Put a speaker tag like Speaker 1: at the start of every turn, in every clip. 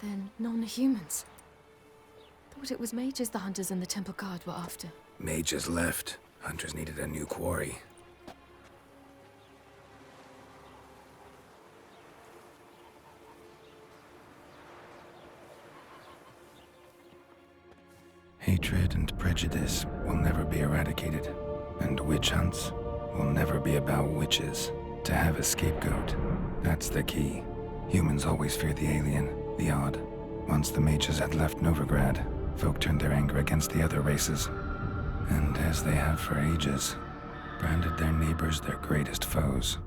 Speaker 1: Then non-humans. Thought it was mages the hunters and the temple guard were after.
Speaker 2: Mages left. Hunters needed a new quarry. Hatred and prejudice will never be eradicated, and witch hunts will never be about witches. To have a scapegoat, that's the key. Humans always fear the alien, the odd. Once the mages had left Novigrad, folk turned their anger against the other races, and as they have for ages, branded their neighbors their greatest foes.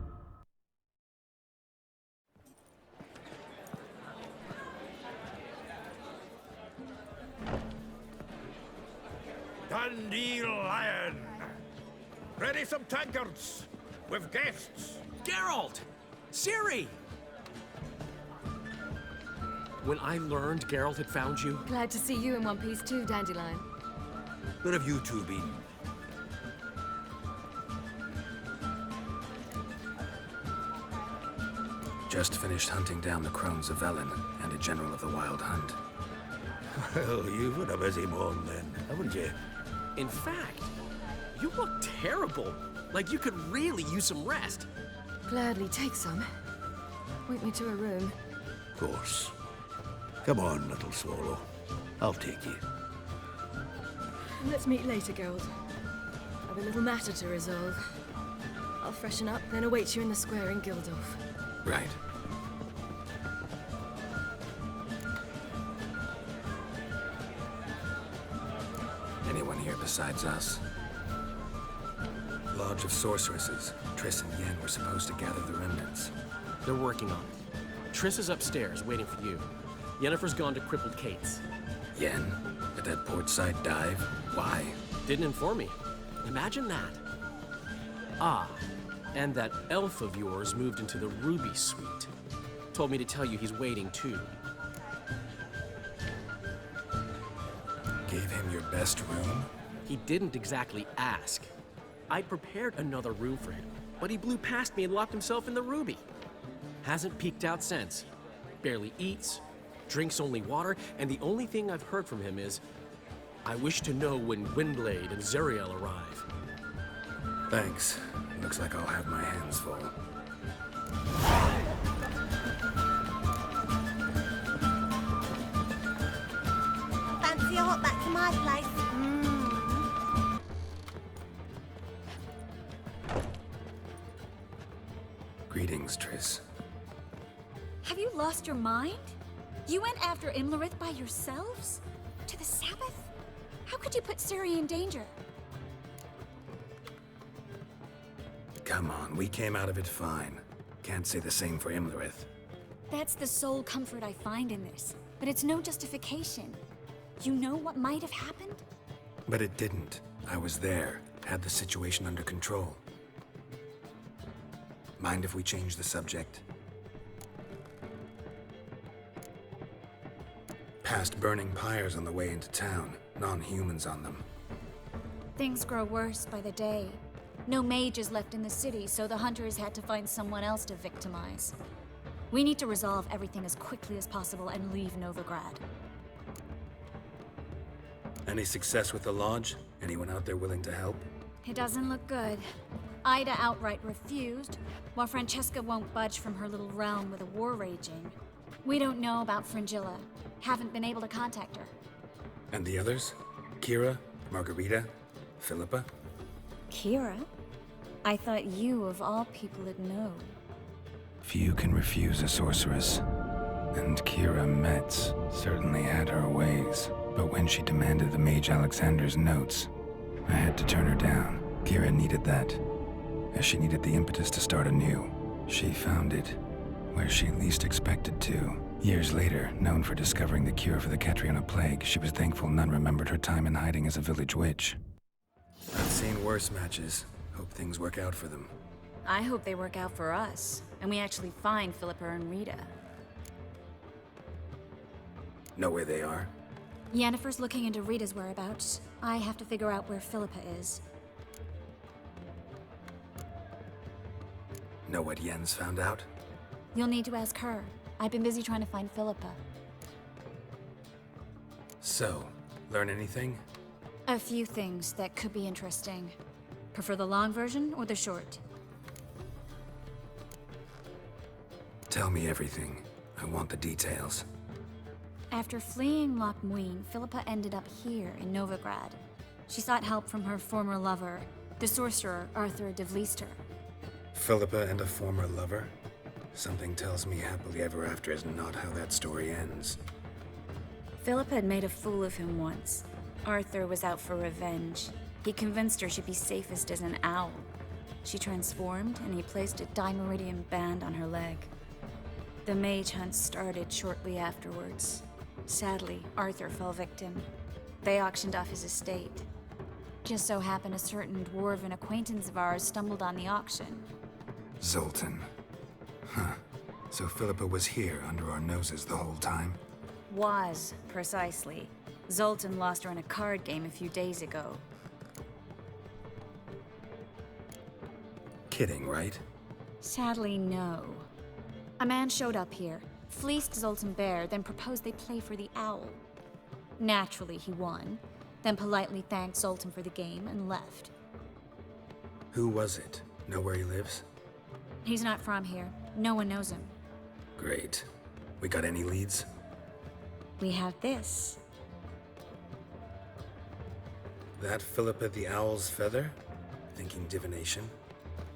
Speaker 3: Dandelion! Ready some tankards! With guests!
Speaker 4: Geralt! Ciri! When I learned Geralt had found you...
Speaker 1: Glad to see you in one piece too, Dandelion.
Speaker 3: Where have you two been?
Speaker 2: Just finished hunting down the crones of Velen and a general of the Wild Hunt.
Speaker 3: Well, you've had a busy morning then, haven't you?
Speaker 4: In fact, you look terrible. Like you could really use some rest.
Speaker 1: Gladly take some. Point me to a room.
Speaker 3: Of course. Come on, little swallow. I'll take you.
Speaker 1: Let's meet later, Geralt. I've a little matter to resolve. I'll freshen up, then await you in the square in Gildorf.
Speaker 2: Right. Anyone here besides us? Lodge of Sorceresses. Triss and Yen were supposed to gather the remnants.
Speaker 4: They're working on it. Triss is upstairs, waiting for you. Yennefer's gone to crippled Kate's.
Speaker 2: Yen? At that portside dive? Why?
Speaker 4: Didn't inform me. Imagine that. Ah, and that elf of yours moved into the Ruby Suite. Told me to tell you he's waiting too.
Speaker 2: Gave him your best room?
Speaker 4: He didn't exactly ask. I prepared another room for him, but he blew past me and locked himself in the Ruby. Hasn't peeked out since. Barely eats, drinks only water, and the only thing I've heard from him is, I wish to know when Windblade and Zeriel arrive.
Speaker 2: Thanks. Looks like I'll have my hands full.
Speaker 5: Fancy a hop back to my place?
Speaker 2: Greetings, Triss.
Speaker 5: Have you lost your mind? You went after Imlerith by yourselves? To the Sabbath? How could you put Ciri in danger?
Speaker 2: Come on, we came out of it fine. Can't say the same for Imlerith.
Speaker 5: That's the sole comfort I find in this. But it's no justification. You know what might have happened?
Speaker 2: But it didn't. I was there, had the situation under control. Mind if we change the subject? Past burning pyres on the way into town, non-humans on them.
Speaker 5: Things grow worse by the day. No mages left in the city, so the hunters had to find someone else to victimize. We need to resolve everything as quickly as possible and leave Novigrad.
Speaker 2: Any success with the lodge? Anyone out there willing to help?
Speaker 5: It doesn't look good. Ida outright refused, while Francesca won't budge from her little realm with a war raging. We don't know about Fringilla. Haven't been able to contact her.
Speaker 2: And the others? Kira? Margarita? Philippa?
Speaker 5: Kira? I thought you, of all people, would know.
Speaker 2: Few can refuse a sorceress. And Kira Metz certainly had her ways. But when she demanded the Mage Alexander's notes, I had to turn her down. Kira needed that, as she needed the impetus to start anew. She found it where she least expected to. Years later, known for discovering the cure for the Catriona plague, she was thankful none remembered her time in hiding as a village witch. I've seen worse matches. Hope things work out for them.
Speaker 5: I hope they work out for us, and we actually find Philippa and Rita.
Speaker 2: Know where they are?
Speaker 5: Yennefer's looking into Rita's whereabouts. I have to figure out where Philippa is.
Speaker 2: Know what Yen's found out?
Speaker 5: You'll need to ask her. I've been busy trying to find Philippa.
Speaker 2: So, learn anything?
Speaker 5: A few things that could be interesting. Prefer the long version or the short?
Speaker 2: Tell me everything. I want the details.
Speaker 5: After fleeing Loch Muin, Philippa ended up here in Novigrad. She sought help from her former lover, the sorcerer Arthur de Vliester.
Speaker 2: Philippa and a former lover? Something tells me happily ever after is not how that story ends.
Speaker 5: Philippa had made a fool of him once. Arthur was out for revenge. He convinced her she'd be safest as an owl. She transformed, and he placed a dimeridium band on her leg. The mage hunt started shortly afterwards. Sadly, Arthur fell victim. They auctioned off his estate. Just so happened a certain dwarven acquaintance of ours stumbled on the auction.
Speaker 2: Zoltan. Huh. So Philippa was here under our noses the whole time?
Speaker 5: Was, precisely. Zoltan lost her in a card game a few days ago.
Speaker 2: Kidding, right?
Speaker 5: Sadly, no. A man showed up here, fleeced Zoltan bare, then proposed they play for the owl. Naturally, he won, then politely thanked Zoltan for the game and left.
Speaker 2: Who was it? Know where he lives?
Speaker 5: He's not from here. No one knows him.
Speaker 2: Great. We got any leads?
Speaker 5: We have this.
Speaker 2: That Philippa the Owl's feather? Thinking divination?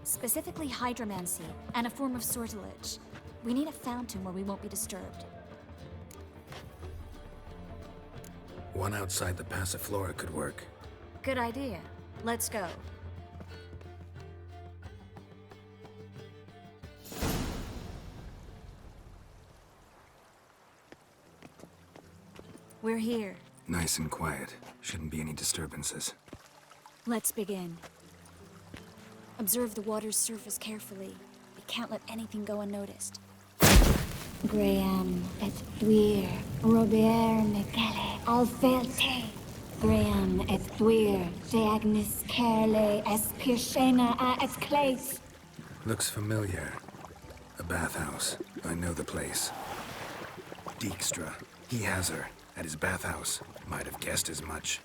Speaker 5: Specifically hydromancy, and a form of sortilege. We need a fountain where we won't be disturbed.
Speaker 2: One outside the Passiflora could work.
Speaker 5: Good idea. Let's go. We're here.
Speaker 2: Nice and quiet. Shouldn't be any disturbances.
Speaker 5: Let's begin. Observe the water's surface carefully. We can't let anything go unnoticed.
Speaker 6: Graham et thuir, Robert Micale, Alfelte. Graham et thuir, de Agnes Kerle, es Pirshena a et Claes.
Speaker 2: Looks familiar. A bathhouse. I know the place. Dijkstra. He has her. At his bathhouse. Might have guessed as much.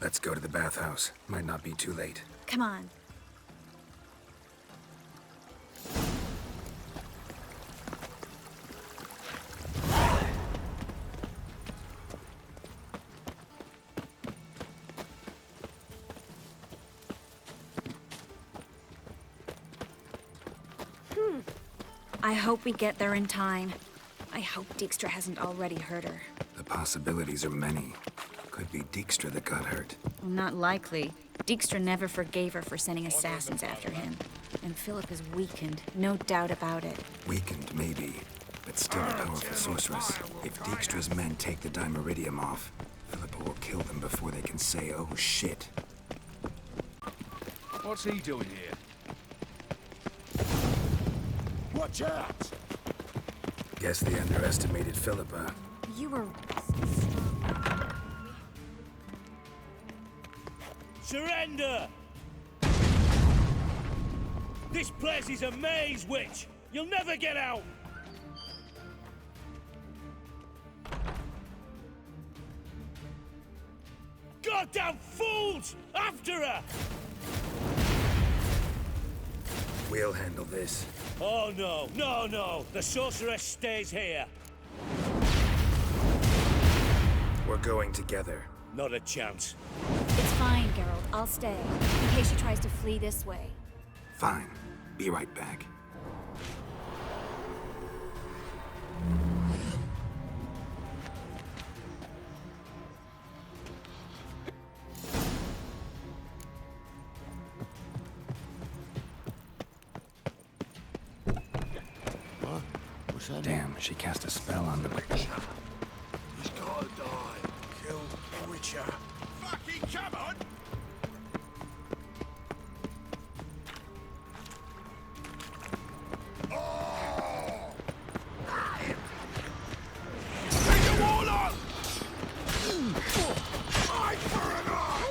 Speaker 2: Let's go to the bathhouse. Might not be too late.
Speaker 5: Come on. I hope we get there in time. I hope Dijkstra hasn't already hurt her.
Speaker 2: The possibilities are many. Could be Dijkstra that got hurt.
Speaker 5: Not likely. Dijkstra never forgave her for sending assassins after him. And Philip is weakened, no doubt about it.
Speaker 2: Weakened, maybe, but still a powerful sorceress. If Dijkstra's men take the dimeridium off, Philippa will kill them before they can say, oh shit.
Speaker 7: What's he doing here? Watch out!
Speaker 2: Guess they underestimated Philippa.
Speaker 5: You were...
Speaker 8: Surrender! This place is a maze, witch! You'll never get out! Goddamn fools! After her!
Speaker 2: We'll handle this.
Speaker 8: Oh no, no, no! The sorceress stays here!
Speaker 2: We're going together.
Speaker 8: Not a chance.
Speaker 5: It's fine, Geralt. I'll stay. In case she tries to flee this way.
Speaker 2: Fine. Be right back.
Speaker 3: What's that?
Speaker 2: Damn, she cast a spell on the witch.
Speaker 7: He's gotta die. Kill the Witcher. Fucking come on! Oh! Take the wall up! Fight for it all!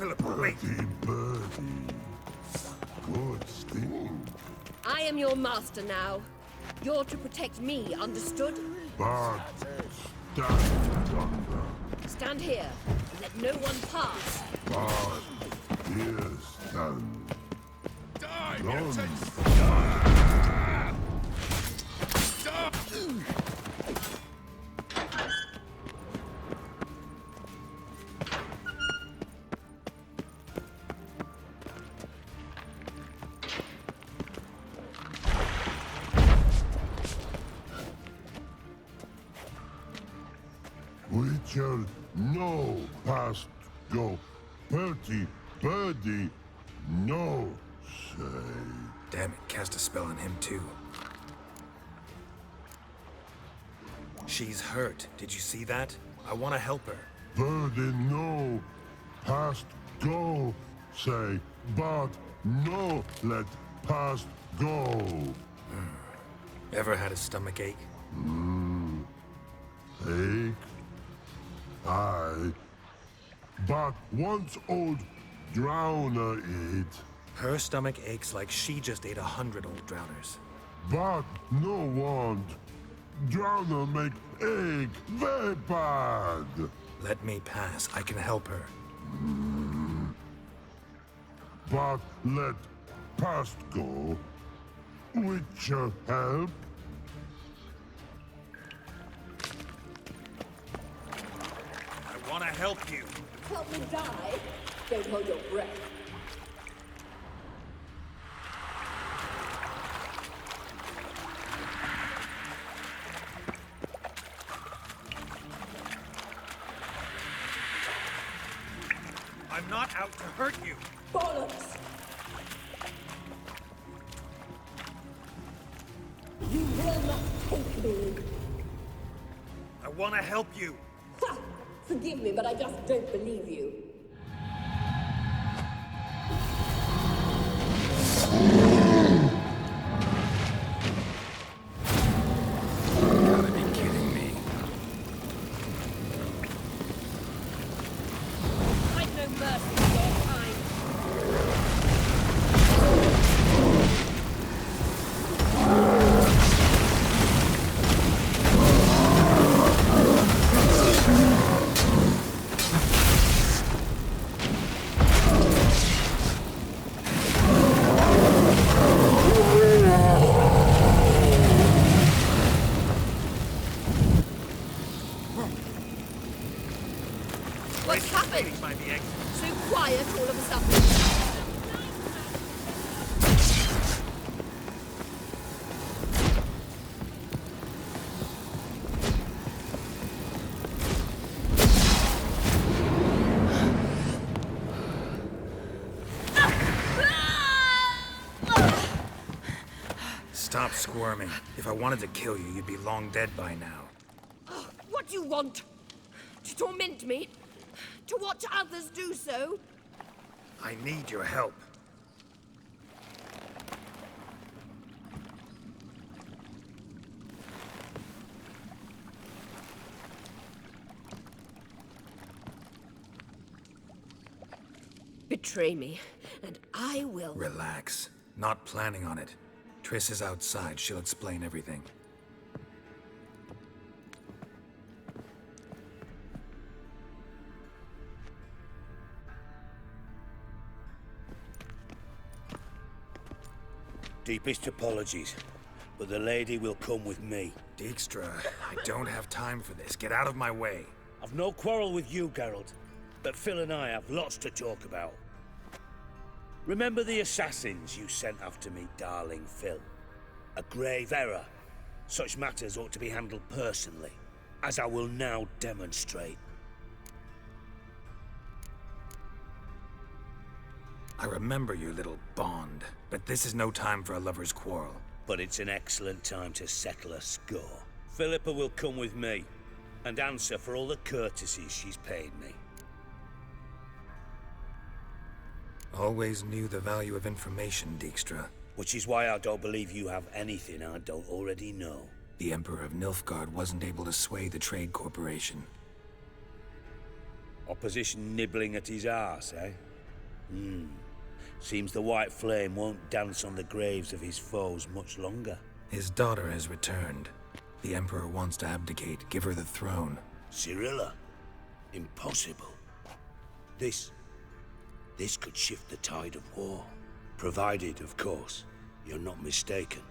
Speaker 2: Philippa, wait!
Speaker 9: Birdie, birdie. Good sting.
Speaker 10: I am your master now. You're to protect me, understood?
Speaker 9: But stand under.
Speaker 10: Stand here. Let no one pass.
Speaker 9: But here stand.
Speaker 7: Die,
Speaker 9: None.
Speaker 7: mutant!
Speaker 9: Witcher, no past go. Birdie, birdie, no say.
Speaker 2: Damn it, cast a spell on him too. She's hurt. Did you see that? I want to help her.
Speaker 9: Birdie, no past go say. But no let past go.
Speaker 2: Ever had a stomach ache?
Speaker 9: Ache? Aye. But once old drowner eat.
Speaker 2: Her stomach aches like she just ate 100 old drowners.
Speaker 9: But no want. Drowner make ache very bad.
Speaker 2: Let me pass. I can help her.
Speaker 9: But let past go. Witcher help.
Speaker 2: I want to help you.
Speaker 10: Help me die. Don't hold your breath.
Speaker 2: I'm not out to hurt you.
Speaker 10: Bollocks! You will not take me.
Speaker 2: I want to help you.
Speaker 10: Ha! Forgive me, but I just don't believe you.
Speaker 2: You gotta be kidding me.
Speaker 10: I've no mercy for your kind. What's happened?
Speaker 2: By the exit.
Speaker 10: So quiet all of a sudden.
Speaker 2: Stop squirming. If I wanted to kill you, you'd be long dead by now.
Speaker 10: What do you want? To torment me? To watch others do so?
Speaker 2: I need your help.
Speaker 10: Betray me, and I will.
Speaker 2: Relax. Not planning on it. Triss is outside. She'll explain everything.
Speaker 8: Deepest apologies, but the lady will come with me.
Speaker 2: Dijkstra, I don't have time for this. Get out of my way.
Speaker 8: I've no quarrel with you, Geralt, but Phil and I have lots to talk about. Remember the assassins you sent after me, darling Phil? A grave error. Such matters ought to be handled personally, as I will now demonstrate.
Speaker 2: I remember your little bond, but this is no time for a lover's quarrel.
Speaker 8: But it's an excellent time to settle a score. Philippa will come with me, and answer for all the courtesies she's paid me.
Speaker 2: Always knew the value of information, Dijkstra.
Speaker 8: Which is why I don't believe you have anything I don't already know.
Speaker 2: The Emperor of Nilfgaard wasn't able to sway the Trade Corporation.
Speaker 8: Opposition nibbling at his arse, eh? Seems the white flame won't dance on the graves of his foes much longer.
Speaker 2: His daughter has returned. The Emperor wants to abdicate, give her the throne.
Speaker 8: Cyrilla? Impossible. This could shift the tide of war. Provided, of course, you're not mistaken.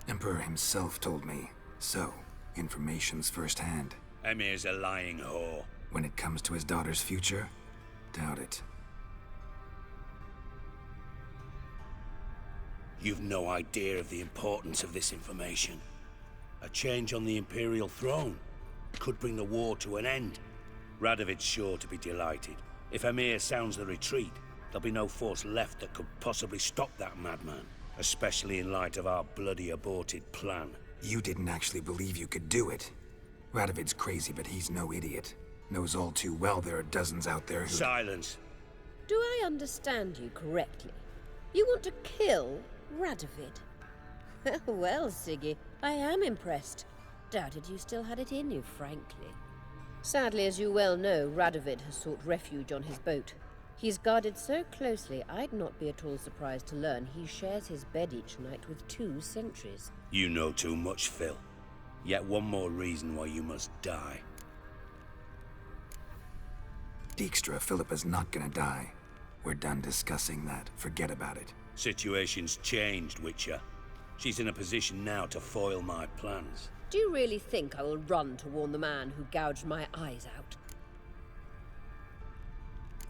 Speaker 2: Emperor himself told me. So, information's firsthand.
Speaker 8: Emir's a lying whore.
Speaker 2: When it comes to his daughter's future, doubt it.
Speaker 8: You've no idea of the importance of this information. A change on the Imperial throne could bring the war to an end. Radovid's sure to be delighted. If Emir sounds the retreat, there'll be no force left that could possibly stop that madman. Especially in light of our bloody aborted plan.
Speaker 2: You didn't actually believe you could do it. Radovid's crazy, but he's no idiot. Knows all too well there are dozens out there who—
Speaker 8: Silence!
Speaker 10: Do I understand you correctly? You want to kill Radovid? Well, Siggy, I am impressed. Doubted you still had it in you, frankly. Sadly, as you well know, Radovid has sought refuge on his boat. He's guarded so closely, I'd not be at all surprised to learn he shares his bed each night with 2 sentries.
Speaker 8: You know too much, Phil. Yet one more reason why you must die.
Speaker 2: Dijkstra, Philippa's not gonna die. We're done discussing that. Forget about it.
Speaker 8: Situation's changed, Witcher. She's in a position now to foil my plans.
Speaker 10: Do you really think I will run to warn the man who gouged my eyes out?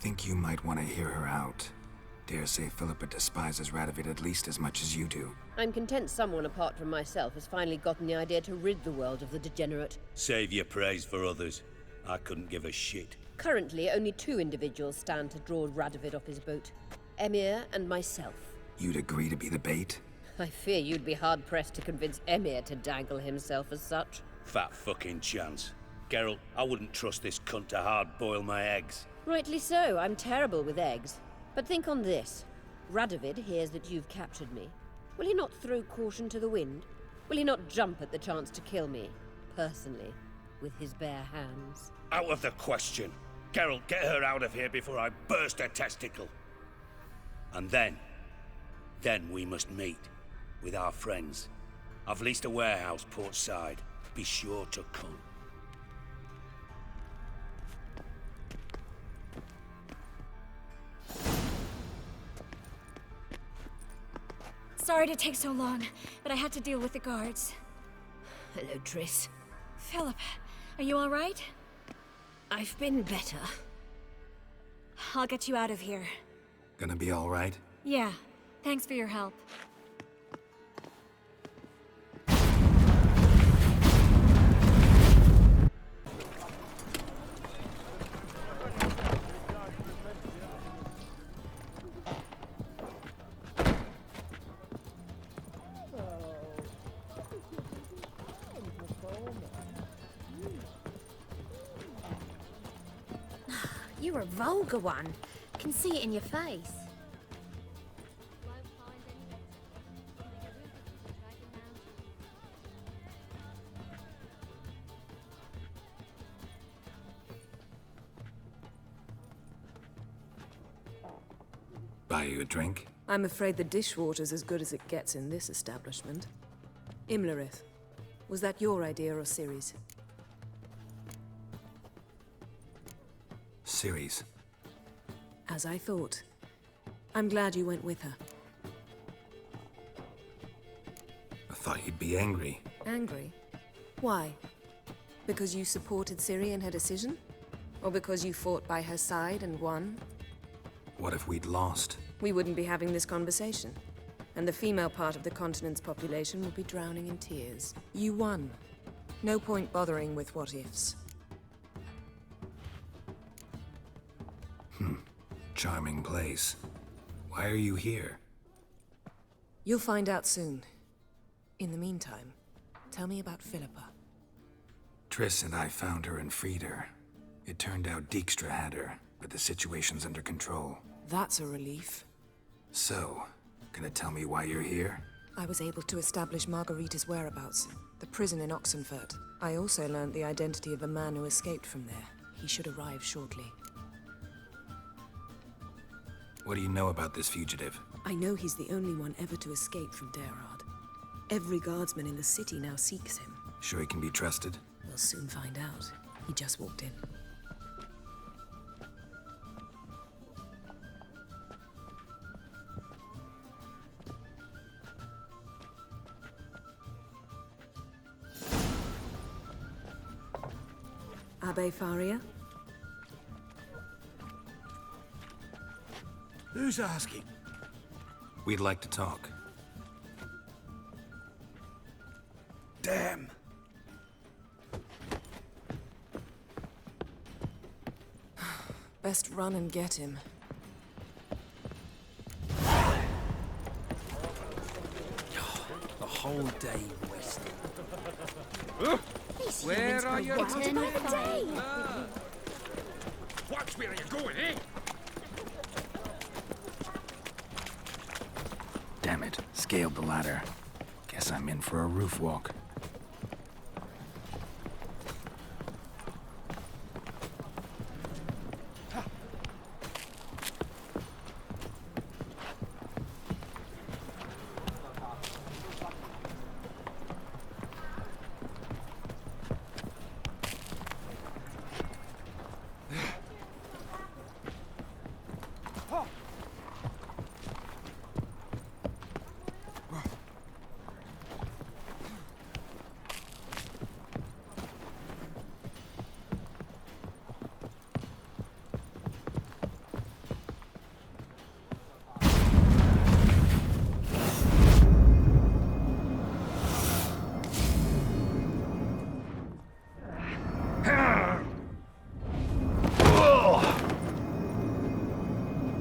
Speaker 2: Think you might want to hear her out. Dare say Philippa despises Radovid at least as much as you do.
Speaker 10: I'm content someone apart from myself has finally gotten the idea to rid the world of the degenerate.
Speaker 8: Save your praise for others. I couldn't give a shit.
Speaker 10: Currently, only 2 individuals stand to draw Radovid off his boat. Emir and myself.
Speaker 2: You'd agree to be the bait?
Speaker 10: I fear you'd be hard-pressed to convince Emir to dangle himself as such.
Speaker 8: Fat fucking chance. Geralt, I wouldn't trust this cunt to hard-boil my eggs.
Speaker 10: Rightly so, I'm terrible with eggs. But think on this. Radovid hears that you've captured me. Will he not throw caution to the wind? Will he not jump at the chance to kill me, personally, with his bare hands?
Speaker 8: Out of the question. Geralt, get her out of here before I burst her testicle. And then we must meet. With our friends. I've leased a warehouse portside. Be sure to come.
Speaker 5: Sorry to take so long, but I had to deal with the guards.
Speaker 10: Hello, Triss.
Speaker 5: Philip, are you all right?
Speaker 10: I've been better.
Speaker 5: I'll get you out of here.
Speaker 2: Gonna be all right?
Speaker 5: Yeah, thanks for your help.
Speaker 11: You're a vulgar one. I can see it in your face.
Speaker 2: Buy you a drink?
Speaker 12: I'm afraid the dishwater's as good as it gets in this establishment. Imlerith, was that your idea or Ciri's?
Speaker 2: Ciri's.
Speaker 12: As I thought. I'm glad you went with her.
Speaker 2: I thought you'd be angry.
Speaker 12: Angry? Why? Because you supported Ciri in her decision? Or because you fought by her side and won?
Speaker 2: What if we'd lost?
Speaker 12: We wouldn't be having this conversation. And the female part of the continent's population would be drowning in tears. You won. No point bothering with what-ifs.
Speaker 2: Charming place. Why are you here?
Speaker 12: You'll find out soon. In the meantime, tell me about Philippa.
Speaker 2: Triss and I found her and freed her. It turned out Dijkstra had her, but the situation's under control.
Speaker 12: That's a relief.
Speaker 2: So, gonna tell me why you're here?
Speaker 12: I was able to establish Margarita's whereabouts, the prison in Oxenfurt. I also learned the identity of a man who escaped from there. He should arrive shortly.
Speaker 2: What do you know about this fugitive?
Speaker 12: I know he's the only one ever to escape from Daerad. Every guardsman in the city now seeks him.
Speaker 2: Sure he can be trusted?
Speaker 12: We'll soon find out. He just walked in. Abbe Faria?
Speaker 3: Who's asking?
Speaker 2: We'd like to talk.
Speaker 3: Damn.
Speaker 12: Best run and get him.
Speaker 4: The whole day wasted.
Speaker 11: Where are you?
Speaker 7: Watch where you're going, eh?
Speaker 2: Damn it, scaled the ladder. Guess I'm in for a roof walk.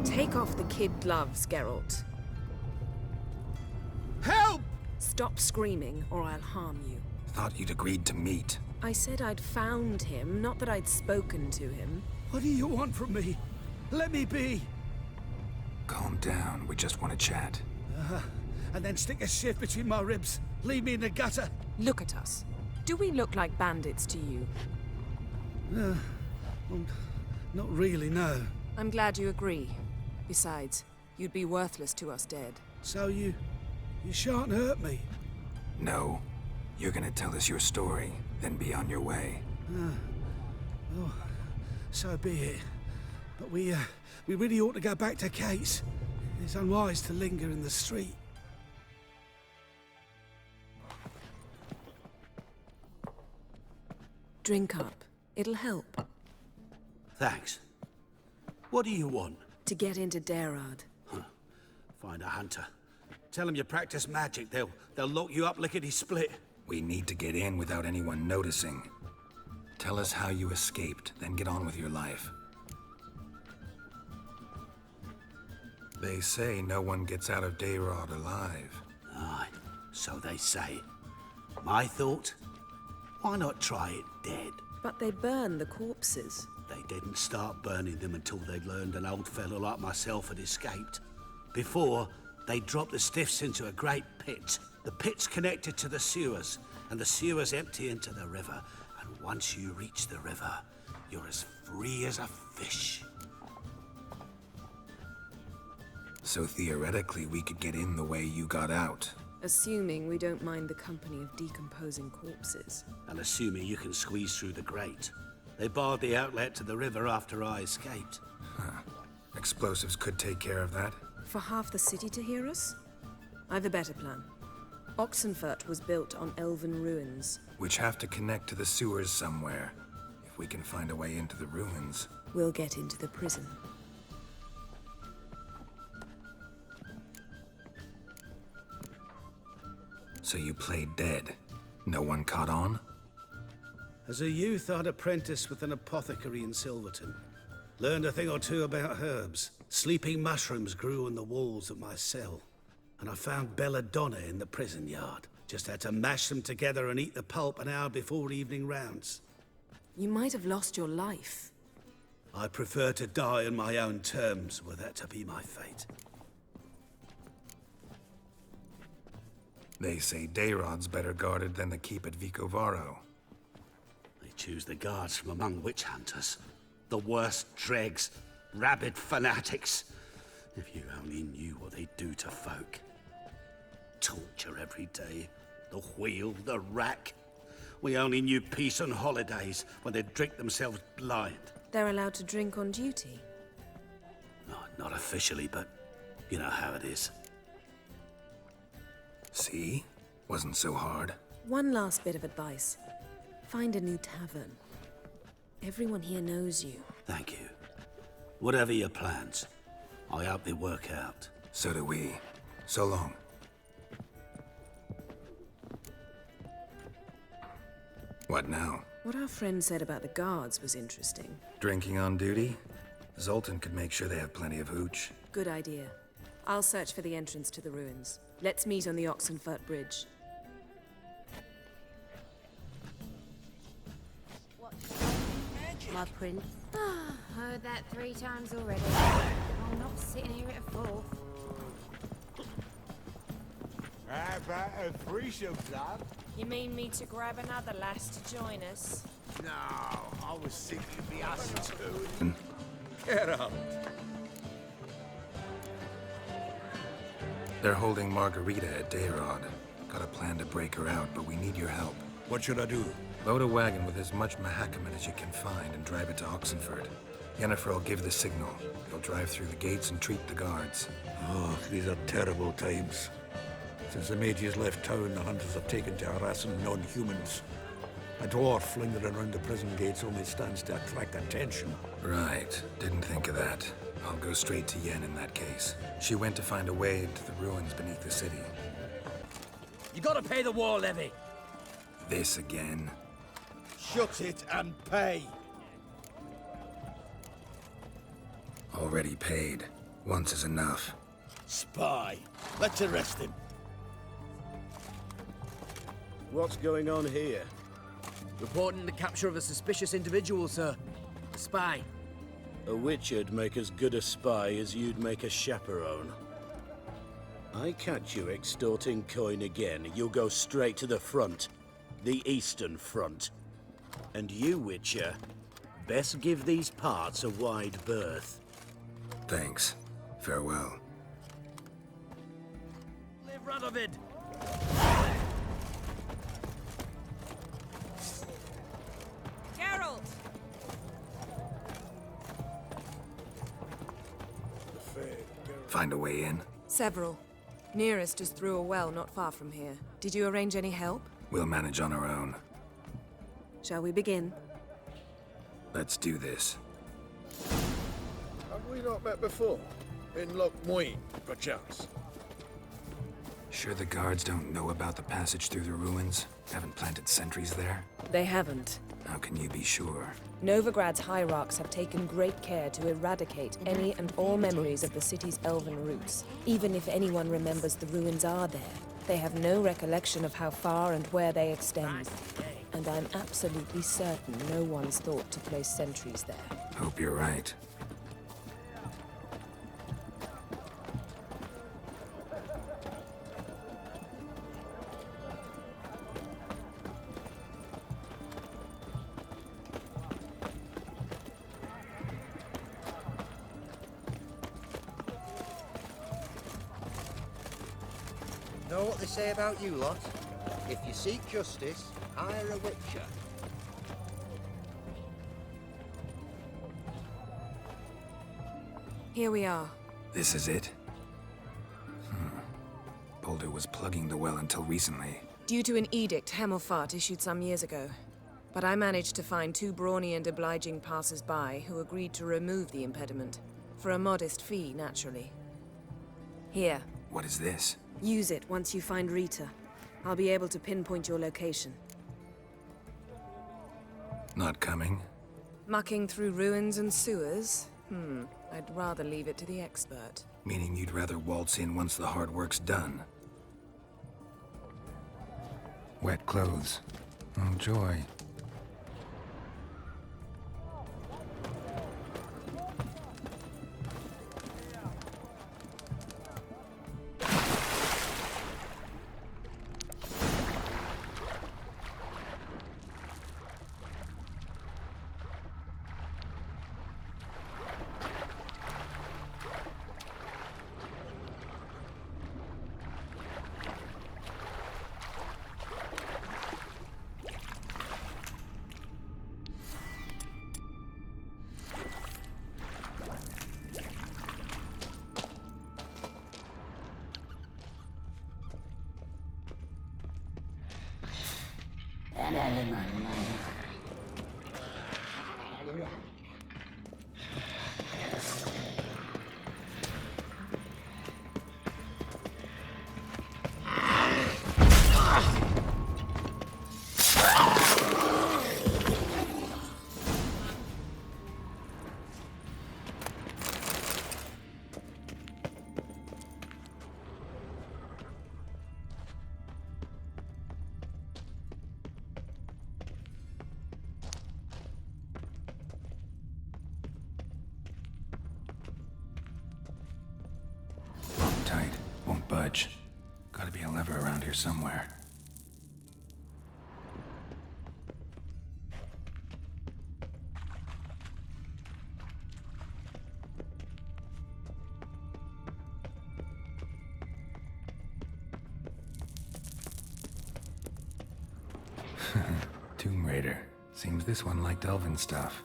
Speaker 12: Take off the kid gloves, Geralt.
Speaker 3: Help!
Speaker 12: Stop screaming, or I'll harm you.
Speaker 2: Thought you'd agreed to meet.
Speaker 12: I said I'd found him, not that I'd spoken to him.
Speaker 3: What do you want from me? Let me be.
Speaker 2: Calm down, we just want to chat.
Speaker 3: And then stick a shift between my ribs. Leave me in the gutter.
Speaker 12: Look at us. Do we look like bandits to you?
Speaker 3: Well, not really, no.
Speaker 12: I'm glad you agree. Besides, you'd be worthless to us dead.
Speaker 3: So you shan't hurt me.
Speaker 2: No. You're gonna tell us your story, then be on your way.
Speaker 3: Oh, so be it. But we really ought to go back to Kate's. It's unwise to linger in the street.
Speaker 12: Drink up. It'll help.
Speaker 3: Thanks. What do you want?
Speaker 12: To get into Daerad.
Speaker 3: Find a hunter. Tell them you practice magic. They'll lock you up lickety-split.
Speaker 2: We need to get in without anyone noticing. Tell us how you escaped, then get on with your life. They say no one gets out of Daerad alive.
Speaker 3: Aye, so they say. My thought? Why not try it dead?
Speaker 12: But they burn the corpses.
Speaker 3: They didn't start burning them until they'd learned an old fellow like myself had escaped. Before, they dropped the stiffs into a great pit. The pit's connected to the sewers, and the sewers empty into the river. And once you reach the river, you're as free as a fish.
Speaker 2: So theoretically, we could get in the way you got out.
Speaker 12: Assuming we don't mind the company of decomposing corpses.
Speaker 3: And assuming you can squeeze through the grate. They barred the outlet to the river after I escaped.
Speaker 2: Huh. Explosives could take care of that.
Speaker 12: For half the city to hear us? I've a better plan. Oxenfurt was built on elven ruins.
Speaker 2: Which have to connect to the sewers somewhere. If we can find a way into the ruins.
Speaker 12: We'll get into the prison.
Speaker 2: So you played dead. No one caught on?
Speaker 3: As a youth, I'd apprenticed with an apothecary in Silverton. Learned a thing or two about herbs. Sleeping mushrooms grew on the walls of my cell. And I found belladonna in the prison yard. Just had to mash them together and eat the pulp an hour before evening rounds.
Speaker 12: You might have lost your life.
Speaker 3: I prefer to die on my own terms, were that to be my fate.
Speaker 2: They say Daerad's better guarded than the keep at Vicovaro.
Speaker 3: They choose the guards from among witch hunters. The worst dregs, rabid fanatics. If you only knew what they do to folk. Torture every day. The wheel, the rack. We only knew peace and holidays when they'd drink themselves blind.
Speaker 12: They're allowed to drink on duty.
Speaker 3: No, not officially, but you know how it is.
Speaker 2: See? Wasn't so hard.
Speaker 12: One last bit of advice. Find a new tavern. Everyone here knows you.
Speaker 3: Thank you. Whatever your plans, I hope they work out.
Speaker 2: So do we. So long. What now?
Speaker 12: What our friend said about the guards was interesting.
Speaker 2: Drinking on duty? Zoltan could make sure they have plenty of hooch.
Speaker 12: Good idea. I'll search for the entrance to the ruins. Let's meet on the Oxenfurt Bridge.
Speaker 10: My prince.
Speaker 11: Heard that 3 times already. I'm not sitting here at a fourth.
Speaker 7: How about a threesome, love?
Speaker 13: You mean me to grab another lass to join us?
Speaker 7: No, I was thinking of the us two. Get up.
Speaker 2: They're holding Margarita at Dayrod. Got a plan to break her out, but we need your help.
Speaker 7: What should I do?
Speaker 2: Load a wagon with as much Mahakaman as you can find and drive it to Oxenfurt. Yennefer will give the signal. He'll drive through the gates and treat the guards.
Speaker 14: Oh, these are terrible times. Since the mages left town, the hunters have taken to harassing non-humans. A dwarf lingering around the prison gates only stands to attract attention.
Speaker 2: Right. Didn't think of that. I'll go straight to Yen in that case. She went to find a way to the ruins beneath the city.
Speaker 8: You gotta pay the war levy.
Speaker 2: This again?
Speaker 7: Shut it and pay.
Speaker 2: Already paid. Once is enough.
Speaker 7: Spy. Let's arrest him.
Speaker 4: What's going on here?
Speaker 8: Reporting the capture of a suspicious individual, sir. A spy.
Speaker 15: A witcher'd make as good a spy as you'd make a chaperone. I catch you extorting coin again, you'll go straight to the front. The Eastern Front. And you, Witcher, best give these parts a wide berth.
Speaker 2: Thanks. Farewell.
Speaker 8: Live Radovid!
Speaker 13: Geralt!
Speaker 2: Find a way in?
Speaker 12: Several. Nearest is through a well not far from here. Did you arrange any help?
Speaker 2: We'll manage on our own.
Speaker 12: Shall we begin?
Speaker 2: Let's do this.
Speaker 7: Have we not met before? In Loch Moyne, perchance?
Speaker 2: Sure the guards don't know about the passage through the ruins? Haven't planted sentries there?
Speaker 12: They haven't.
Speaker 2: How can you be sure?
Speaker 12: Novigrad's hierarchs have taken great care to eradicate any and all memories of the city's elven roots. Even if anyone remembers the ruins are there, they have no recollection of how far and where they extend. And I'm absolutely certain no one's thought to place sentries there.
Speaker 2: Hope you're right.
Speaker 16: Know what they say about you lot? If you seek justice, hire a witcher.
Speaker 12: Here we are.
Speaker 2: This is it? Boulder was plugging the well until recently.
Speaker 12: Due to an edict Hemelfart issued some years ago. But I managed to find 2 brawny and obliging passers-by who agreed to remove the impediment. For a modest fee, naturally. Here.
Speaker 2: What is this?
Speaker 12: Use it once you find Rita. I'll be able to pinpoint your location.
Speaker 2: Not coming?
Speaker 12: Mucking through ruins and sewers? I'd rather leave it to the expert.
Speaker 2: Meaning you'd rather waltz in once the hard work's done. Wet clothes. Oh, joy. Tight. Won't budge. Gotta be a lever around here somewhere. Tomb Raider. Seems this one liked elven stuff.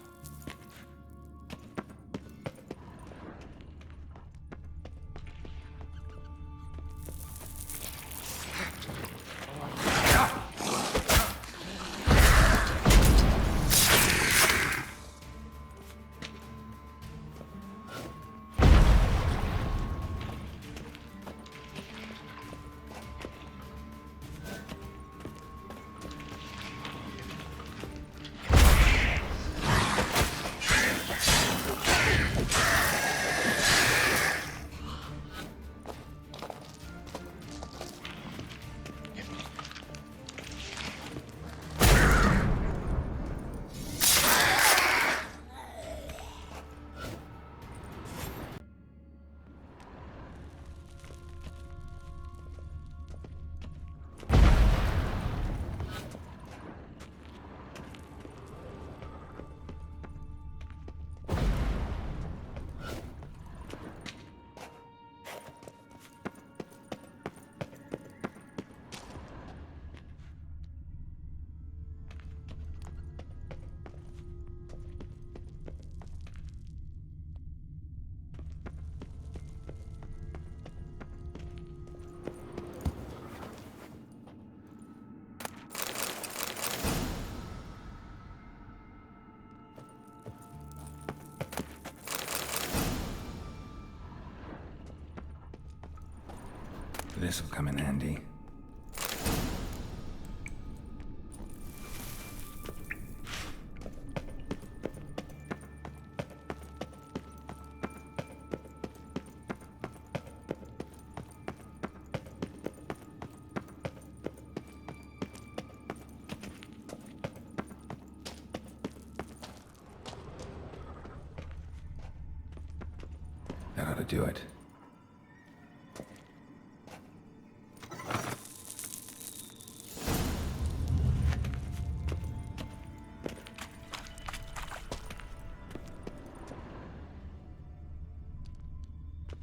Speaker 2: This'll come in handy. That ought to do it.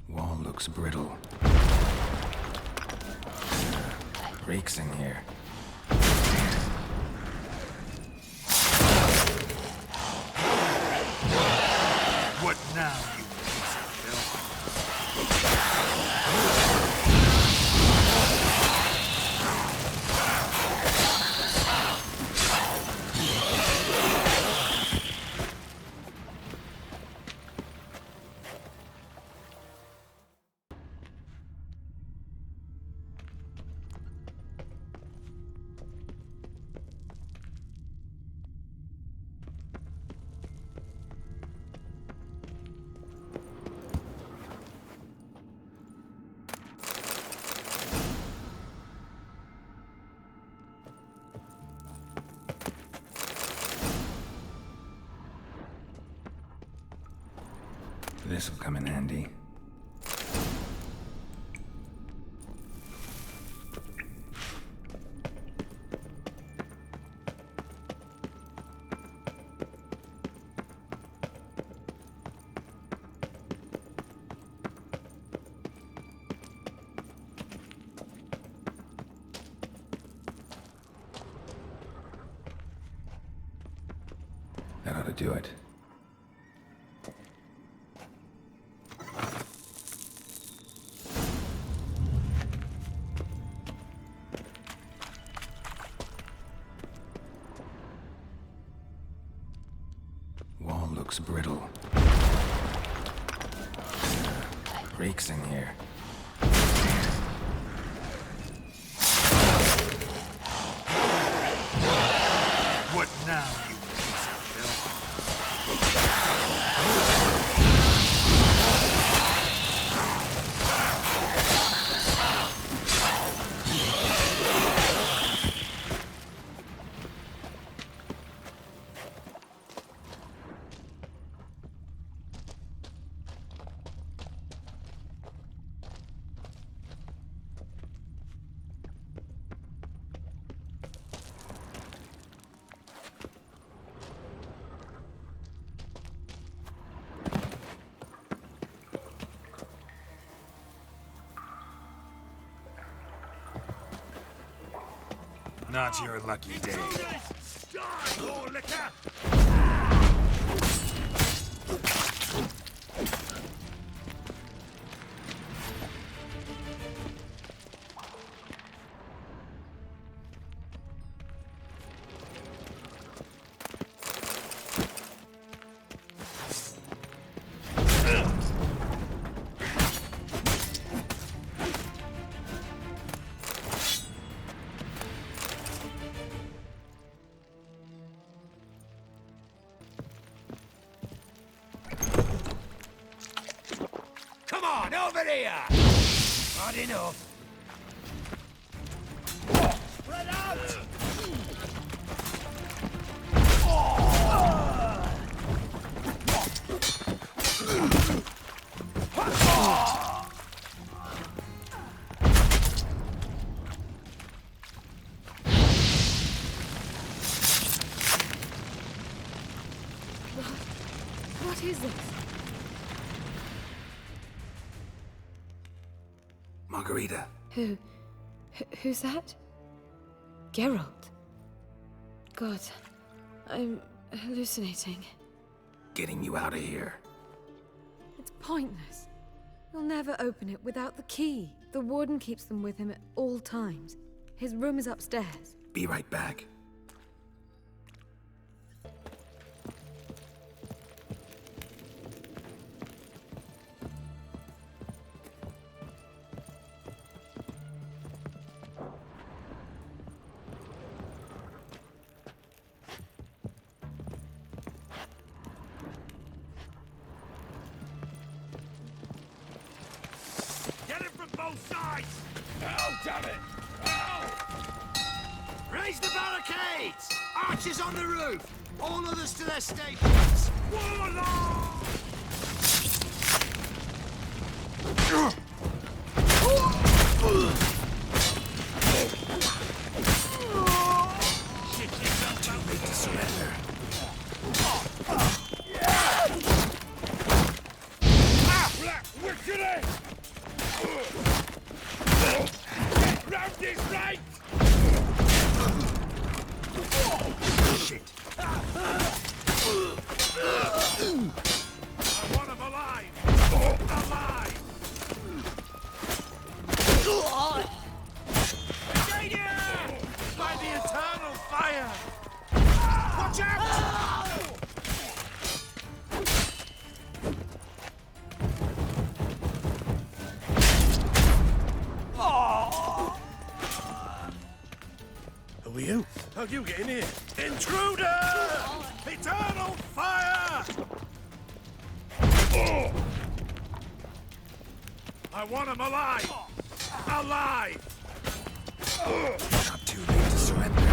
Speaker 2: Wall looks brittle. Breaks in here.
Speaker 7: What now, you piece of filth?
Speaker 2: This'll come in handy. That ought to do it. looks brittle. Reeks in here.
Speaker 7: What now, you piece of filth? Not your lucky day.
Speaker 8: Come on, over here! Not enough. Spread out!
Speaker 1: What is this?
Speaker 2: Margarita.
Speaker 1: Who's that? Geralt. God, I'm hallucinating.
Speaker 2: Getting you out of here.
Speaker 1: It's pointless. He'll never open it without the key. The warden keeps them with him at all times. His room is upstairs.
Speaker 2: Be right back.
Speaker 8: Get it from both sides! Oh, damn it! Oh! Raise the barricades! Archers on the roof! All others to their stations! Warlock!
Speaker 2: Too late to surrender.
Speaker 8: Round this right! Shit! I want him alive! Alive! Engage! By the eternal fire! Watch out! Who are you? How'd you get in here? Intruder! Eternal fire! I want him alive! Alive!
Speaker 2: Not too late to surrender.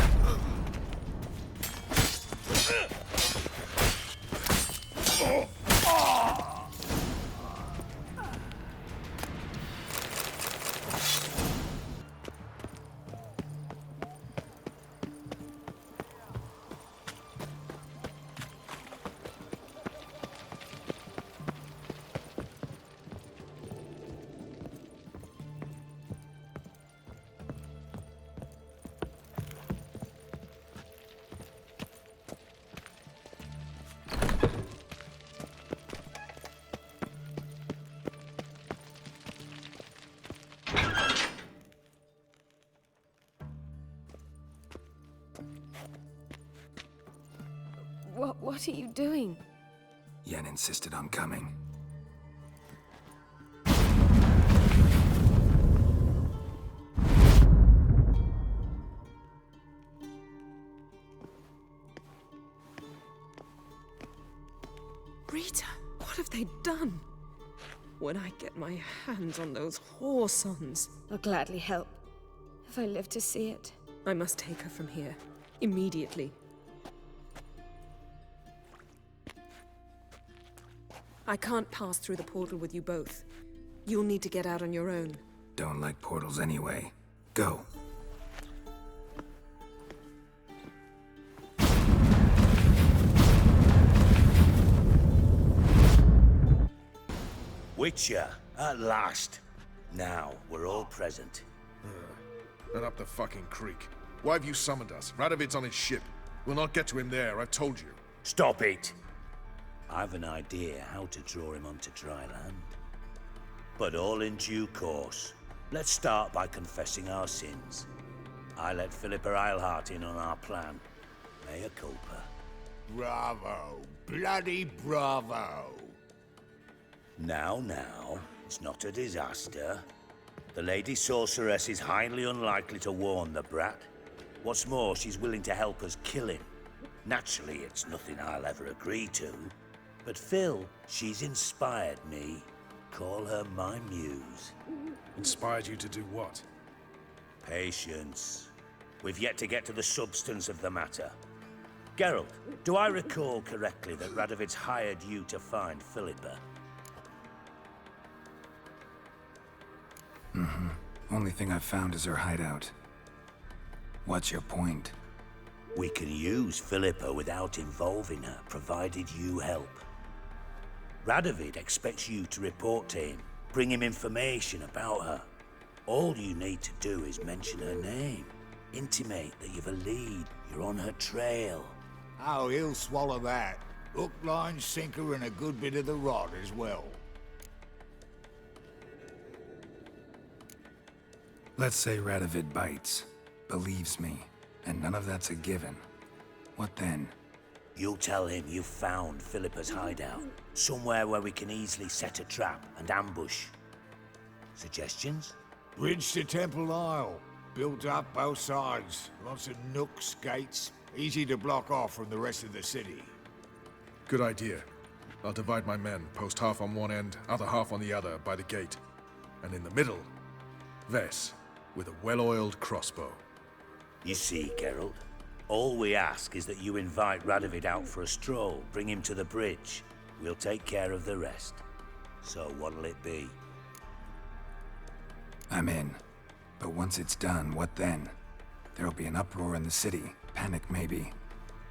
Speaker 1: What are you doing?
Speaker 2: Yen insisted on coming.
Speaker 12: Rita, what have they done? When I get my hands on those whoresons.
Speaker 11: I'll gladly help, if I live to see it.
Speaker 12: I must take her from here. Immediately. I can't pass through the portal with you both. You'll need to get out on your own.
Speaker 2: Don't like portals anyway. Go.
Speaker 8: Witcher, at last. Now, we're all present.
Speaker 7: And up the fucking creek. Why have you summoned us? Radovid's on his ship. We'll not get to him there, I've told you.
Speaker 8: Stop it! I've an idea how to draw him onto dry land. But all in due course. Let's start by confessing our sins. I let Philippa Eilhart in on our plan. Mea culpa.
Speaker 17: Bravo. Bloody bravo.
Speaker 8: Now, it's not a disaster. The Lady Sorceress is highly unlikely to warn the brat. What's more, she's willing to help us kill him. Naturally, it's nothing I'll ever agree to. But Phil, she's inspired me. Call her my muse.
Speaker 7: Inspired you to do what?
Speaker 8: Patience. We've yet to get to the substance of the matter. Geralt, do I recall correctly that Radovid's hired you to find Philippa?
Speaker 2: Mm-hmm. Only thing I've found is her hideout. What's your point?
Speaker 8: We can use Philippa without involving her, provided you help. Radovid expects you to report to him, bring him information about her. All you need to do is mention her name. Intimate that you've a lead, you're on her trail.
Speaker 17: Oh, he'll swallow that. Hook, line, sinker, and a good bit of the rod as well.
Speaker 2: Let's say Radovid bites, believes me, and none of that's a given. What then?
Speaker 8: You'll tell him you've found Philippa's hideout, somewhere where we can easily set a trap and ambush. Suggestions?
Speaker 17: Bridge to Temple Isle. Built up both sides. Lots of nooks, gates. Easy to block off from the rest of the city.
Speaker 7: Good idea. I'll divide my men, post half on one end, other half on the other, by the gate. And in the middle, Vess, with a well-oiled crossbow.
Speaker 8: You see, Geralt, all we ask is that you invite Radovid out for a stroll, bring him to the bridge. We'll take care of the rest. So what'll it be?
Speaker 2: I'm in. But once it's done, what then? There'll be an uproar in the city. Panic, maybe.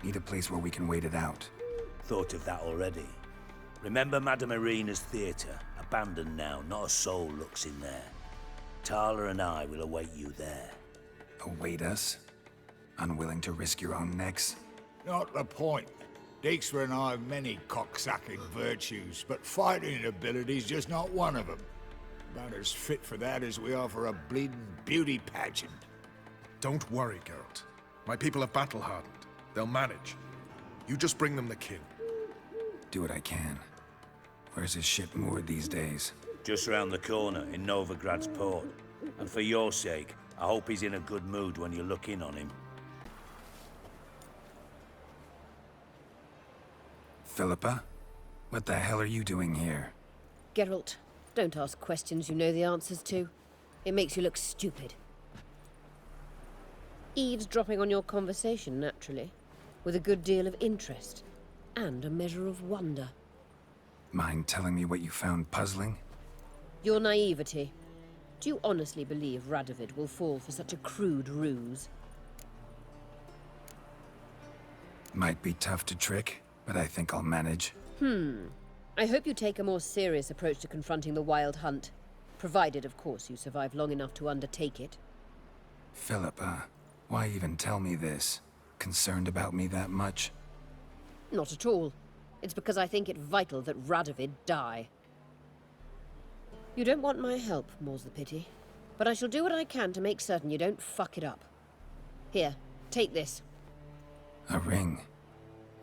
Speaker 2: Need a place where we can wait it out.
Speaker 8: Thought of that already. Remember Madame Irina's theatre? Abandoned now, not a soul looks in there. Tala and I will await you there.
Speaker 2: Await us? Unwilling to risk your own necks?
Speaker 17: Not the point. Dijkstra and I have many cocksucking virtues, but fighting ability's just not one of them. About as fit for that as we are for a bleeding beauty pageant.
Speaker 7: Don't worry, Geralt. My people are battle-hardened. They'll manage. You just bring them the king.
Speaker 2: Do what I can. Where's his ship moored these days?
Speaker 8: Just round the corner, in Novigrad's port. And for your sake, I hope he's in a good mood when you look in on him.
Speaker 2: Philippa? What the hell are you doing here?
Speaker 10: Geralt, don't ask questions you know the answers to. It makes you look stupid. Eavesdropping on your conversation, naturally. With a good deal of interest. And a measure of wonder.
Speaker 2: Mind telling me what you found puzzling?
Speaker 10: Your naivety. Do you honestly believe Radovid will fall for such a crude ruse?
Speaker 2: Might be tough to trick, but I think I'll manage.
Speaker 10: I hope you take a more serious approach to confronting the Wild Hunt. Provided, of course, you survive long enough to undertake it.
Speaker 2: Philippa, why even tell me this? Concerned about me that much?
Speaker 10: Not at all. It's because I think it vital that Radovid die. You don't want my help, more's the pity. But I shall do what I can to make certain you don't fuck it up. Here, take this.
Speaker 2: A ring.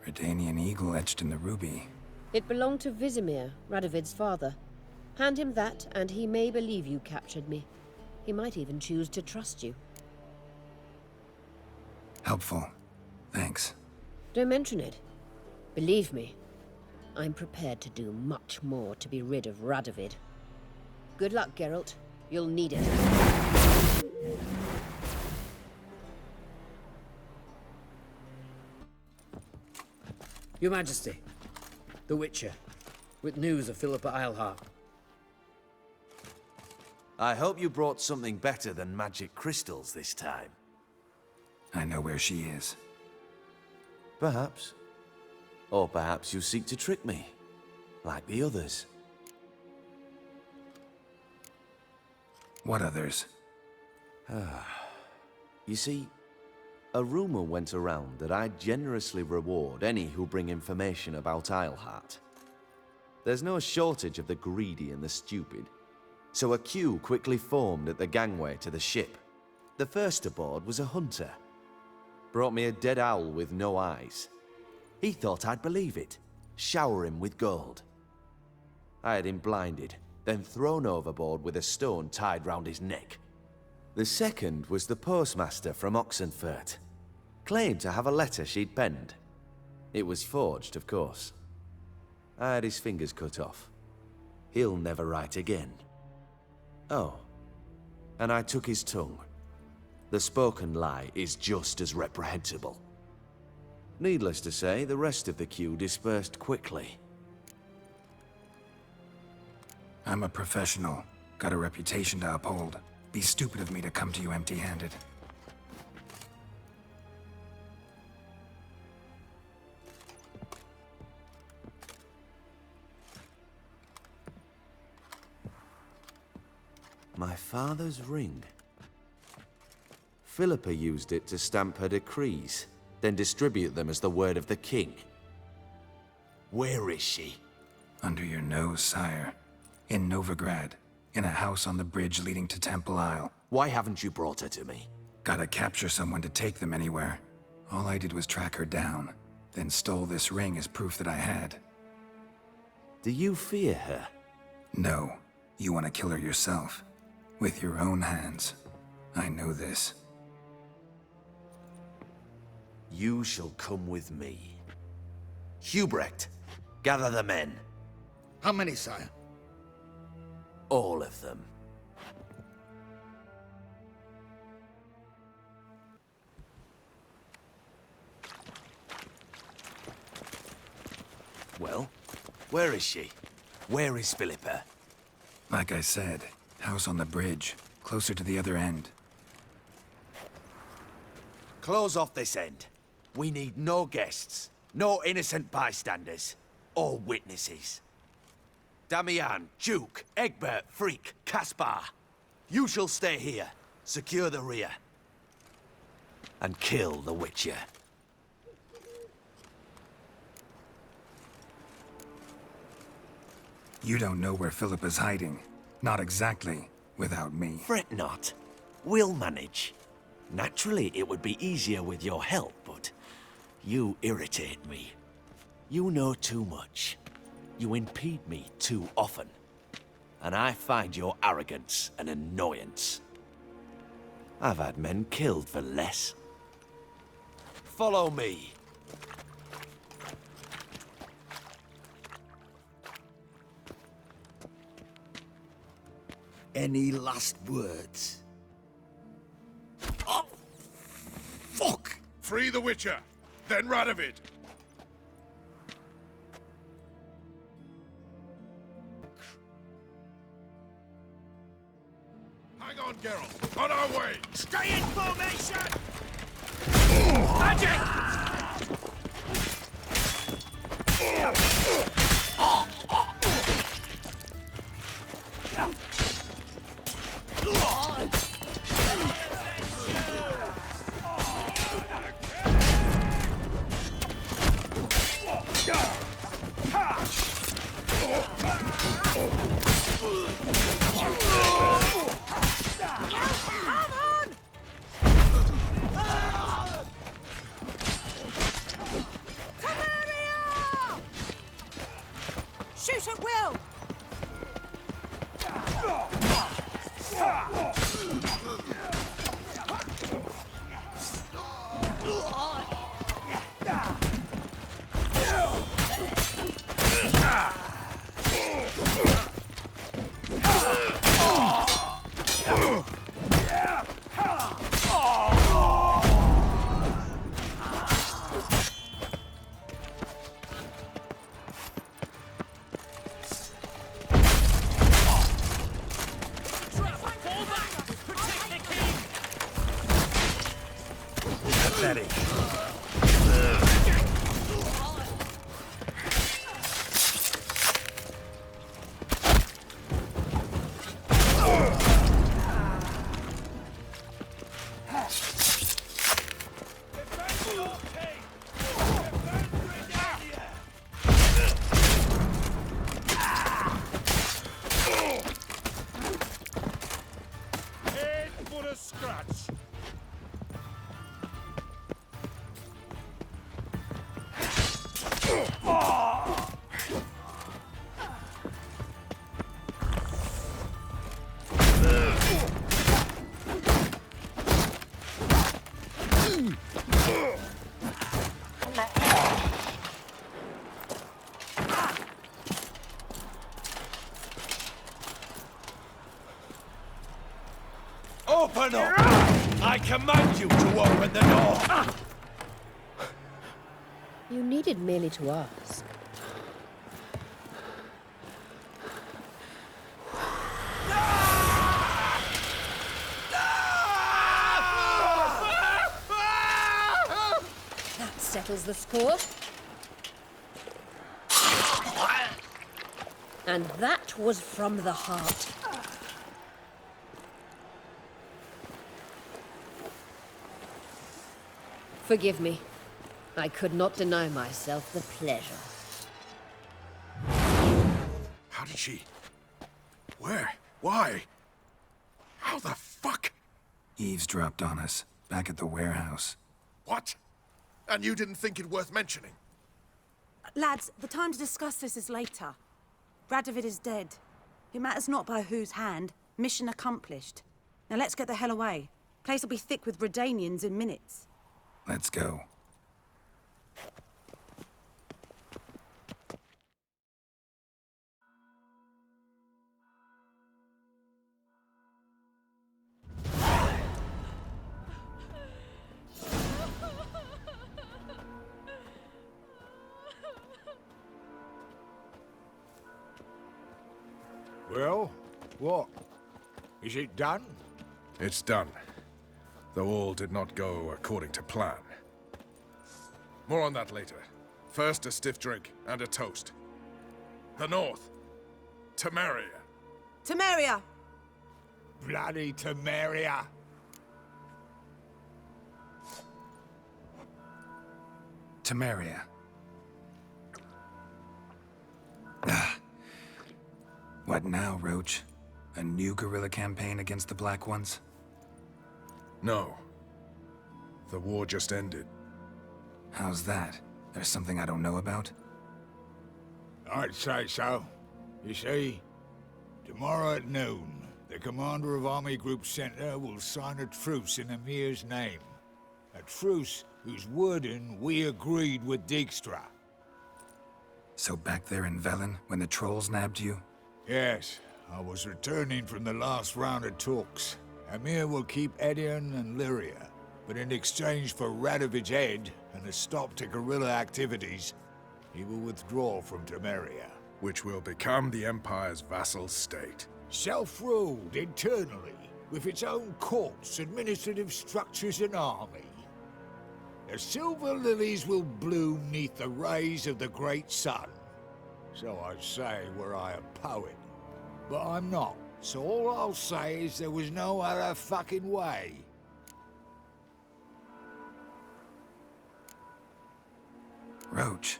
Speaker 2: Redanian eagle etched in the ruby.
Speaker 10: It belonged to Vizimir, Radovid's father. Hand him that, and he may believe you captured me. He might even choose to trust you.
Speaker 2: Helpful. Thanks.
Speaker 10: Don't mention it. Believe me, I'm prepared to do much more to be rid of Radovid. Good luck, Geralt. You'll need it.
Speaker 4: Your Majesty, the Witcher, with news of Philippa Eilhart.
Speaker 18: I hope you brought something better than magic crystals this time.
Speaker 2: I know where she is.
Speaker 18: Perhaps. Or perhaps you seek to trick me, like the others.
Speaker 2: What others?
Speaker 18: You see, a rumor went around that I generously reward any who bring information about Eilhart. There's no shortage of the greedy and the stupid, so a queue quickly formed at the gangway to the ship. The first aboard was a hunter. Brought me a dead owl with no eyes. He thought I'd believe it, shower him with gold. I had him blinded, then thrown overboard with a stone tied round his neck. The second was the postmaster from Oxenfurt. Claimed to have a letter she'd penned. It was forged, of course. I had his fingers cut off. He'll never write again. Oh, and I took his tongue. The spoken lie is just as reprehensible. Needless to say, the rest of the queue dispersed quickly.
Speaker 2: I'm a professional. Got a reputation to uphold. Be stupid of me to come to you empty-handed.
Speaker 18: My father's ring. Philippa used it to stamp her decrees, then distribute them as the word of the king. Where is she?
Speaker 2: Under your nose, sire. In Novigrad. In a house on the bridge leading to Temple Isle.
Speaker 18: Why haven't you brought her to me?
Speaker 2: Gotta capture someone to take them anywhere. All I did was track her down, then stole this ring as proof that I had.
Speaker 18: Do you fear her?
Speaker 2: No. You want to kill her yourself. With your own hands. I know this.
Speaker 18: You shall come with me. Hubrecht, gather the men.
Speaker 17: How many, sire?
Speaker 18: All of them. Well, where is she? Where is Philippa?
Speaker 2: Like I said, house on the bridge, closer to the other end.
Speaker 18: Close off this end. We need no guests, no innocent bystanders, or witnesses. Damian, Duke, Egbert, Freak, Caspar. You shall stay here, secure the rear, and kill the Witcher.
Speaker 2: You don't know where Philippa's hiding. Not exactly, without me.
Speaker 18: Fret not. We'll manage. Naturally, it would be easier with your help, but you irritate me. You know too much. You impede me too often. And I find your arrogance an annoyance. I've had men killed for less. Follow me.
Speaker 17: Any last words? Oh! Fuck!
Speaker 7: Free the Witcher, then Radovid. Hang on, Geralt. On our way.
Speaker 8: Stay in formation!
Speaker 3: Pathetic.
Speaker 17: Head for a scratch.
Speaker 8: Open up! I command you to open the door!
Speaker 10: You needed merely to ask. That settles the score. And that was from the heart. Forgive me. I could not deny myself the pleasure.
Speaker 7: How did she... Where? Why? How the fuck?
Speaker 2: Eavesdropped on us, back at the warehouse.
Speaker 7: What? And you didn't think it worth mentioning?
Speaker 19: Lads, the time to discuss this is later. Radovid is dead. It matters not by whose hand. Mission accomplished. Now let's get the hell away. Place will be thick with Redanians in minutes.
Speaker 2: Let's go.
Speaker 17: Well, what? Is it done?
Speaker 7: It's done. Though all did not go according to plan. More on that later. First, a stiff drink and a toast. The North. Temeria.
Speaker 19: Temeria!
Speaker 17: Bloody Temeria!
Speaker 2: Temeria. What now, Roach? A new guerrilla campaign against the Black Ones?
Speaker 7: No. The war just ended.
Speaker 2: How's that? There's something I don't know about?
Speaker 17: I'd say so. You see, tomorrow at noon, the commander of Army Group Center will sign a truce in Emir's name. A truce whose wording we agreed with Dijkstra.
Speaker 2: So back there in Velen, when the trolls nabbed you?
Speaker 17: Yes, I was returning from the last round of talks. Emir will keep Edion and Lyria, but in exchange for Radovid's head and a stop to guerrilla activities, he will withdraw from Temeria.
Speaker 7: Which will become the Empire's vassal state.
Speaker 17: Self-ruled internally, with its own courts, administrative structures and army. The silver lilies will bloom neath the rays of the great sun. So I'd say were I a poet. But I'm not, so all I'll say is there was no other fucking way.
Speaker 2: Roach,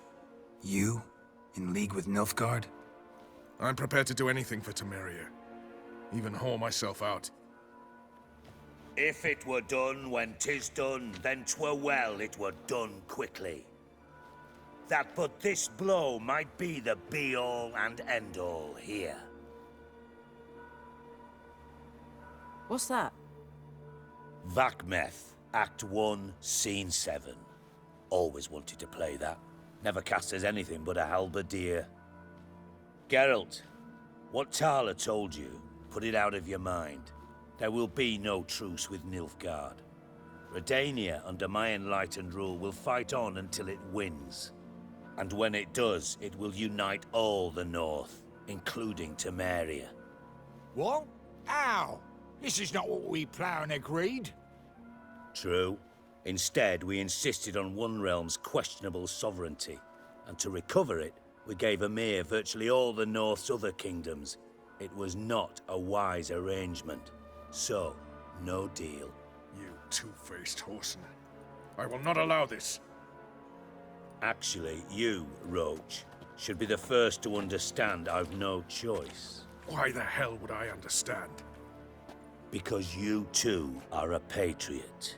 Speaker 2: you? In league with Nilfgaard?
Speaker 7: I'm prepared to do anything for Temeria. Even haul myself out.
Speaker 8: If it were done when 'tis done, then 'twere well it were done quickly. That but this blow might be the be-all and end-all here.
Speaker 19: What's that?
Speaker 8: Vakmeth, Act 1, Scene 7. Always wanted to play that. Never cast as anything but a halberdier. Geralt, what Tala told you, put it out of your mind. There will be no truce with Nilfgaard. Redania, under my enlightened rule, will fight on until it wins. And when it does, it will unite all the North, including Temeria.
Speaker 17: What? How? This is not what we planned and agreed.
Speaker 8: True. Instead, we insisted on one realm's questionable sovereignty, and to recover it, we gave Emir virtually all the North's other kingdoms. It was not a wise arrangement. So, no deal.
Speaker 7: You two-faced whoreson. I will not allow this.
Speaker 8: Actually, you, Roach, should be the first to understand I've no choice.
Speaker 7: Why the hell would I understand?
Speaker 8: Because you too are a patriot.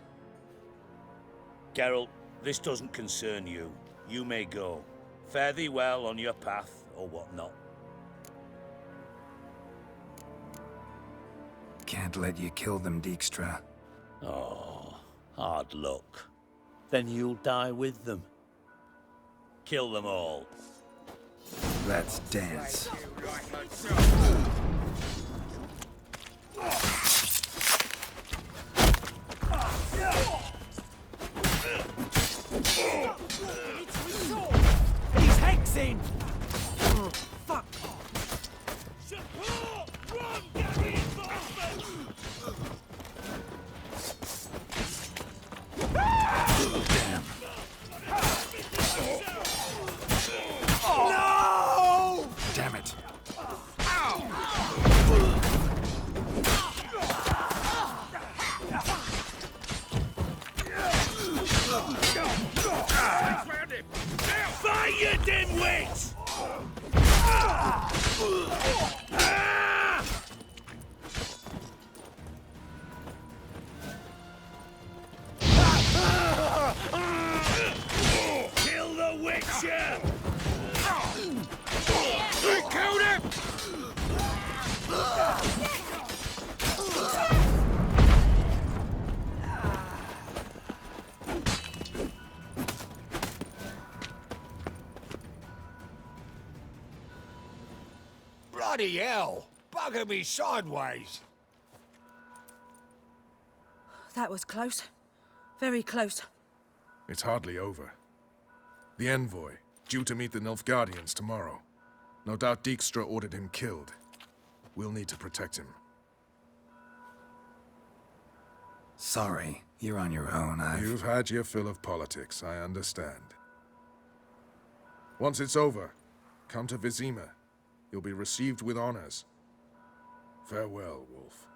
Speaker 8: Geralt, this doesn't concern you. You may go. Fare thee well on your path, or whatnot.
Speaker 2: Can't let you kill them, Dijkstra.
Speaker 8: Oh, hard luck. Then you'll die with them. Kill them all.
Speaker 2: Let's dance.
Speaker 20: He's hexing! Oh, fuck!
Speaker 8: Support! Run! Get reinforcements!
Speaker 2: Damn.
Speaker 20: No!
Speaker 2: Damn it.
Speaker 8: Fight, you dimwits! Kill the Witcher! Killed him!
Speaker 17: Bloody hell! Bugger me sideways!
Speaker 19: That was close. Very close.
Speaker 7: It's hardly over. The envoy, due to meet the Nilfgaardians tomorrow. No doubt Dijkstra ordered him killed. We'll need to protect him.
Speaker 2: Sorry, you're on your own.
Speaker 7: You've had your fill of politics, I understand. Once it's over, come to Vizima. You'll be received with honors. Farewell, Wolf.